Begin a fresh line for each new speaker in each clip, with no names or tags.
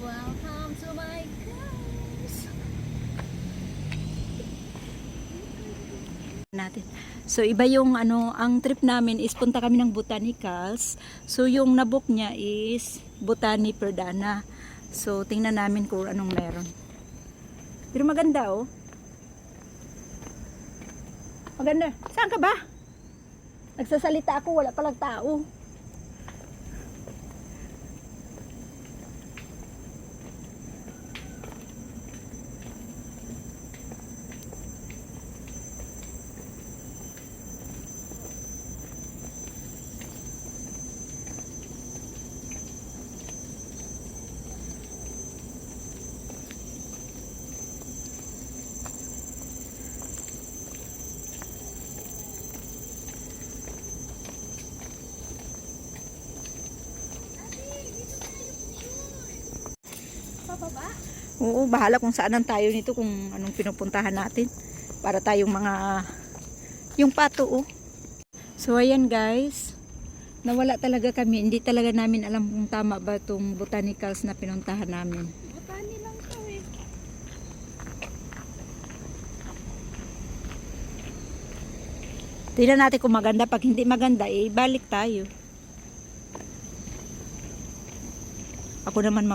Welcome to my house. Natin. So iba yung ang trip namin is punta kami ng botanicals. So yung nabook niya is Botani Perdana. So tingnan namin kung anong meron. Pero maganda oh. Maganda. Saan ka ba? Nagsasalita ako, wala palang tao. Oo, bahala kung saan tayo nito, kung anong pinupuntahan natin. Para tayong mga, yung pato oh. So ayan guys, nawala talaga kami. Hindi talaga namin alam kung tama ba itong botanicals na pinuntahan namin.
Botani lang to eh.
Tingnan natin kung maganda. Pag hindi maganda, balik tayo. Ako naman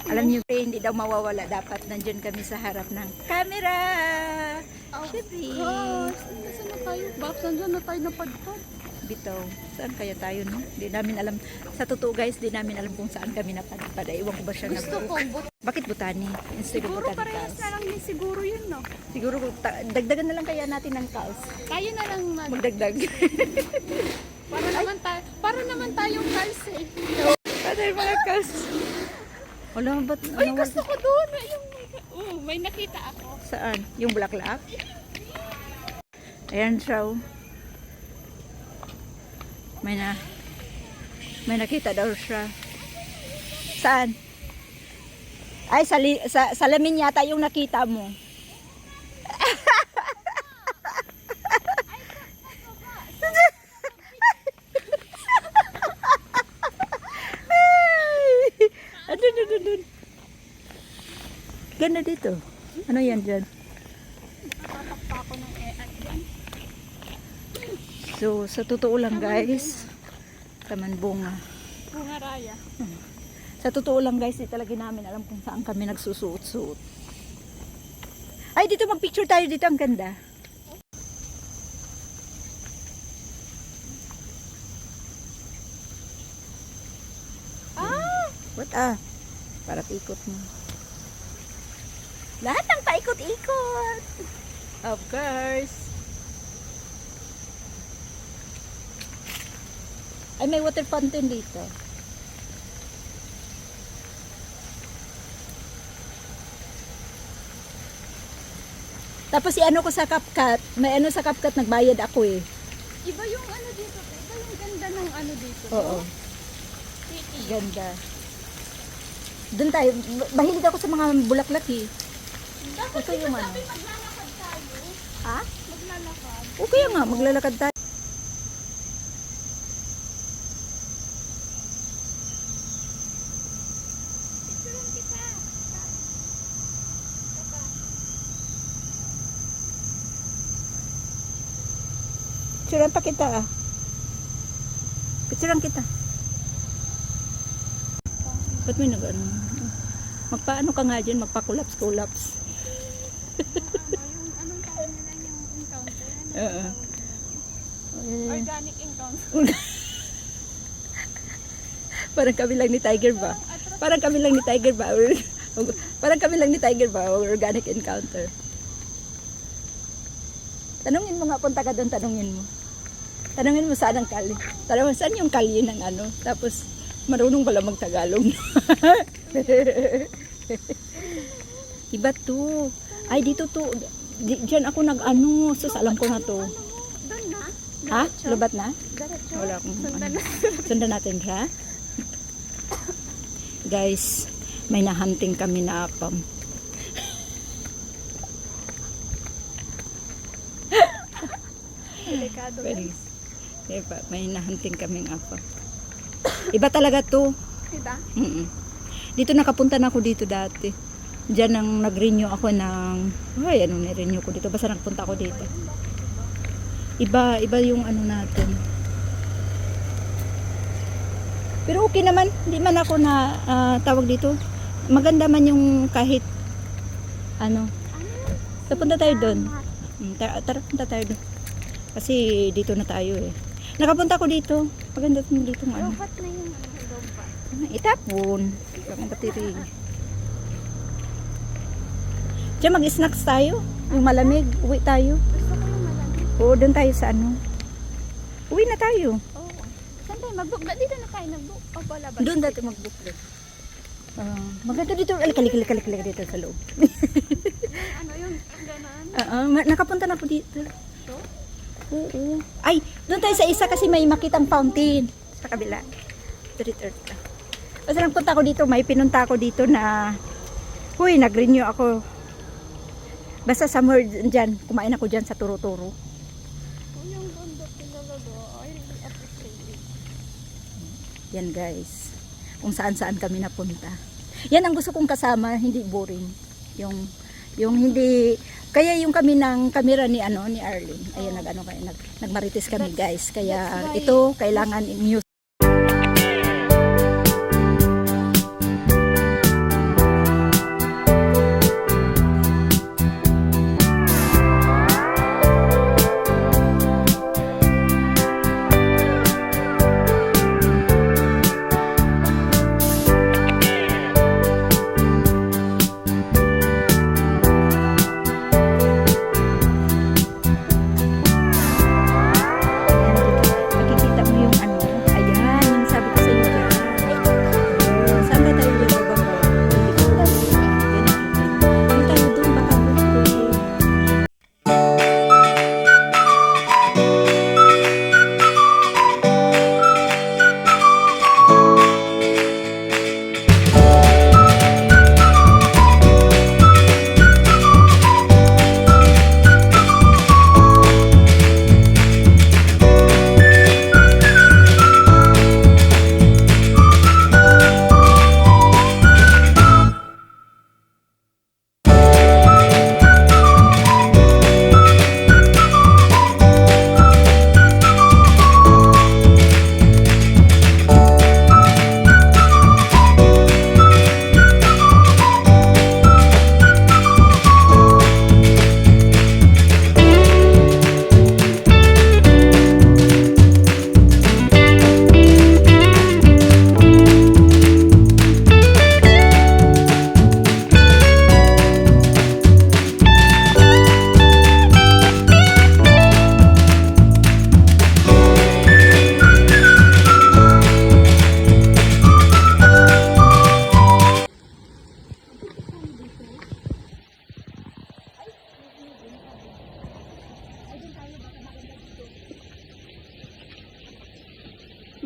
Alam niyo, hindi daw mawawala. Dapat nandyan kami sa harap ng camera. Siyempre.
Saan na tayo? Bakit saan na tayo napadpad?
Bitaw. Saan kaya tayo, no? Di namin alam. Sa totoo guys, di namin alam kung saan kami napadpad. Iwan ko ba siya
Gusto ko.
Bakit Botani? Instead of
Siguro
botanicals.
parehas na lang din siguro yun, no?
Siguro, dagdagan na lang kaya natin ng cows.
Tayo na lang
Magdagdag.
para naman tayong cars eh.
Ano yung mga cows? Wala, ba't?
Ay, gusto ko doon. May nakita ako.
Saan? Yung bulaklak? Ayan siya. Oh. May nakita daw siya. Saan? Ay, salamin yata yung nakita mo. Adun. Ganda dito. Ano yan dyan?
Natatakpa ako ng at yan.
So, sa totoo lang guys, taman bunga.
Bunga raya.
Sa totoo lang guys, di talaga namin alam kung saan kami nagsusuot-suot. Ay, dito mag-picture tayo dito. Ang ganda. What para ikot mo. Lahat ng paikot-ikot. Of course. Ay, may water fountain dito. Tapos i-ano ko sa CapCut. May ano sa CapCut, nagbayad ako eh.
Iba yung ano dito. Iba yung ganda ng ano dito.
Oo.
City.
Ganda. Doon tayo. Mahilig ako sa mga bulaklak eh.
Dapat
Ito yung ano.
maglalakad tayo.
Ha?
Maglalakad.
O kaya nga, maglalakad tayo.
Picturean kita.
Picturean pa kita ah. Picturean kita. Ba't may nag-ano? Magpaano ka nga dyan? Magpa-collapse.
Yung anong tawag nila yung encounter?
Oo.
Organic encounter.
Parang kami lang ni Tiger ba? Parang kami lang ni Tiger ba? Parang kami lang ni Tiger ba? Organic encounter. Tanungin mo nga, punta ka doon, tanungin mo. Tanungin mo saan ang kali. Tanungin saan yung kali ng ano. Tapos, marunong pala mag-Tagalog. Iba to. Ay, dito to. Diyan ako nag-ano. Sus, alam ko na to.
Doon na?
Ha? Lubat na?
Diretso?
Wala akong
Sundan
ano.
na.
Sundan natin siya. Guys, may nahunting kami na apam.
Delikado yan.
Diba? May nahunting kaming apam. Iba talaga to.
Diba?
Mm-mm. Dito nakapunta na ako dito dati. Diyan nang nag-renew ako ng... Ay, ano ni-renew ko dito? Basta nagpunta ako dito. Iba yung ano natin. Pero okay naman. Hindi man ako na tawag dito. Maganda man yung kahit ano. Punta tayo doon. Tara, punta tayo doon. Kasi dito na tayo eh. Nakapunta ko dito. Maganda dito ng ano.
Lobat na yung lobat.
Itapon. Ang battery. Diyan mag-snacks tayo. Yung malamig. Uwi tayo.
Gusto ko yung malamig.
Oo, doon tayo sa ano. Uwi na tayo.
Oo. Saan tayo mag-book? Dito na tayo nag-book. O wala ba?
Doon dati mag-book doon. Maganda dito. Kalik dito sa loob.
Ano yung ganon?
Nakapunta na po dito. Oo. Ay, doon tayo sa isa kasi may makitang fountain. Sa kabila. Street Earth ka. Basta nagpunta ako dito, may pinunta ako dito na huy, nag-renew ako. Basta summer dyan, kumain ako dyan sa Turo-Turo.
Yung bundok pinagado, I really appreciate it.
Yan guys. Kung saan-saan kami napunta. Yan ang gusto kong kasama, hindi boring. Yung hindi kaya yung kami ng kamera ni ni Arlene. Ayun nagmarites kami guys. Kaya ito kailangan news. Makikita mo yung ano. Ayan, yung sabi ko sa inyo dyan. Saan ba tayo dito ba? Yung tayo doon baka gusto.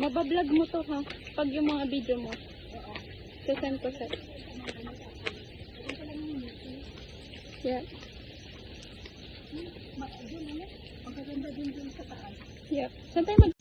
Mabablog mo to ha, pag yung mga video mo. Sasend ko sa. Yeah.
Magaganda din dun sa taas.
Yeah. Saan tayo mag...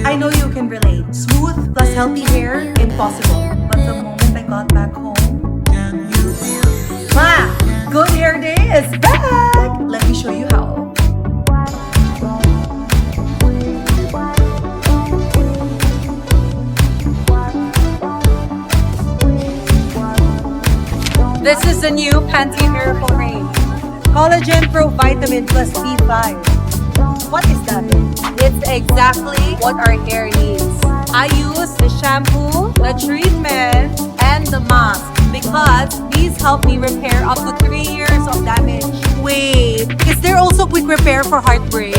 I know you can relate. Smooth plus healthy hair, impossible. But the moment I got back home, Ma! Good hair day is back! Let me show you how. This is the new Pantene Miracle Range. Collagen Pro Vitamin plus B5. What is that? It's exactly what our hair needs. I use the shampoo, the treatment, and the mask because these help me repair up to 3 years of damage. Wait, is there also quick repair for heartbreaks?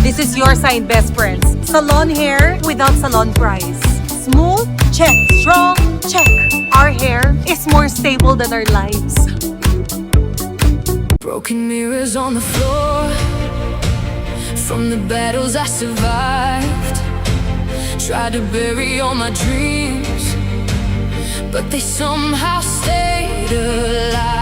This is your sign, best friends. Salon hair without salon price. Smooth? Check. Strong? Check. Our hair is more stable than our lives.
Broken mirrors on the floor from the battles I survived. Tried to bury all my dreams, but they somehow stayed alive.